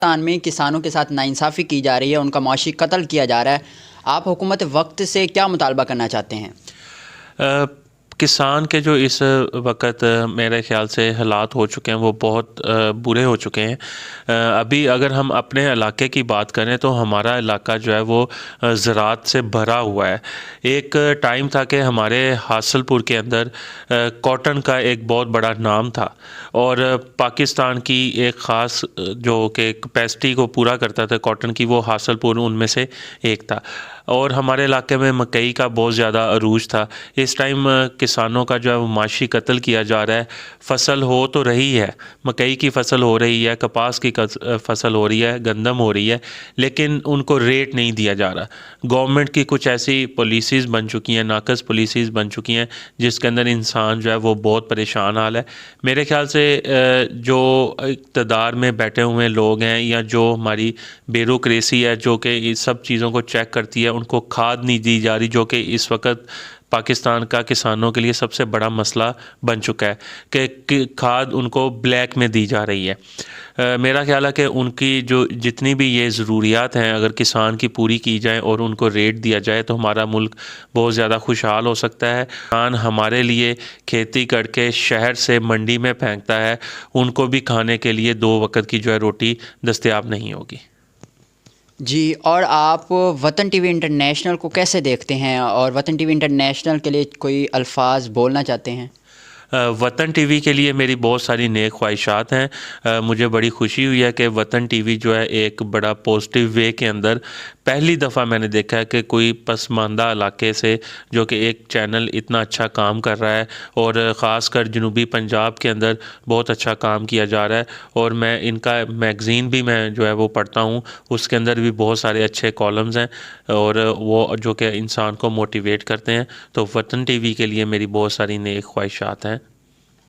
پاکستان میں کسانوں کے ساتھ ناانصافی کی جا رہی ہے، ان کا معاشی قتل کیا جا رہا ہے، آپ حکومت وقت سے کیا مطالبہ کرنا چاہتے ہیں؟ کسان کے جو اس وقت میرے خیال سے حالات ہو چکے ہیں وہ بہت برے ہو چکے ہیں۔ ابھی اگر ہم اپنے علاقے کی بات کریں تو ہمارا علاقہ جو ہے وہ زراعت سے بھرا ہوا ہے۔ ایک ٹائم تھا کہ ہمارے حاصل پور کے اندر کاٹن کا ایک بہت بڑا نام تھا، اور پاکستان کی ایک خاص جو کہ کیپیسٹی کو پورا کرتا تھا کاٹن کی، وہ حاصل پور ان میں سے ایک تھا، اور ہمارے علاقے میں مکئی کا بہت زیادہ عروج تھا۔ اس ٹائم کسانوں کا جو ہے وہ معاشی قتل کیا جا رہا ہے۔ فصل ہو تو رہی ہے، مکئی کی فصل ہو رہی ہے، کپاس کی فصل ہو رہی ہے، گندم ہو رہی ہے، لیکن ان کو ریٹ نہیں دیا جا رہا۔ گورنمنٹ کی کچھ ایسی پالیسیز بن چکی ہیں، ناقص پالیسیز بن چکی ہیں، جس کے اندر انسان جو ہے وہ بہت پریشان حال ہے۔ میرے خیال سے جو اقتدار میں بیٹھے ہوئے لوگ ہیں، یا جو ہماری بیوروکریسی ہے جو کہ اس سب چیزوں کو چیک کرتی ہے، ان کو کھاد نہیں دی جا رہی، جو کہ اس وقت پاکستان کا کسانوں کے لیے سب سے بڑا مسئلہ بن چکا ہے کہ کھاد ان کو بلیک میں دی جا رہی ہے۔ میرا خیال ہے کہ ان کی جو جتنی بھی یہ ضروریات ہیں، اگر کسان کی پوری کی جائیں اور ان کو ریٹ دیا جائے تو ہمارا ملک بہت زیادہ خوشحال ہو سکتا ہے۔ کسان ہمارے لیے کھیتی کر کے شہر سے منڈی میں پھینکتا ہے، ان کو بھی کھانے کے لیے 2 وقت کی جو ہے روٹی دستیاب نہیں ہوگی۔ جی، اور آپ وطن ٹی وی انٹرنیشنل کو کیسے دیکھتے ہیں، اور وطن ٹی وی انٹرنیشنل کے لیے کوئی الفاظ بولنا چاہتے ہیں؟ وطن ٹی وی کے لیے میری بہت ساری نیک خواہشات ہیں۔ مجھے بڑی خوشی ہوئی ہے کہ وطن ٹی وی جو ہے ایک بڑا پازیٹیو وے کے اندر پہلی دفعہ میں نے دیکھا ہے کہ کوئی پسماندہ علاقے سے جو کہ ایک چینل اتنا اچھا کام کر رہا ہے، اور خاص کر جنوبی پنجاب کے اندر بہت اچھا کام کیا جا رہا ہے۔ اور میں ان کا میگزین بھی میں جو ہے وہ پڑھتا ہوں، اس کے اندر بھی بہت سارے اچھے کالمز ہیں، اور وہ جو کہ انسان کو موٹیویٹ کرتے ہیں۔ تو وطن ٹی وی کے لیے میری بہت ساری نیک خواہشات ہیں۔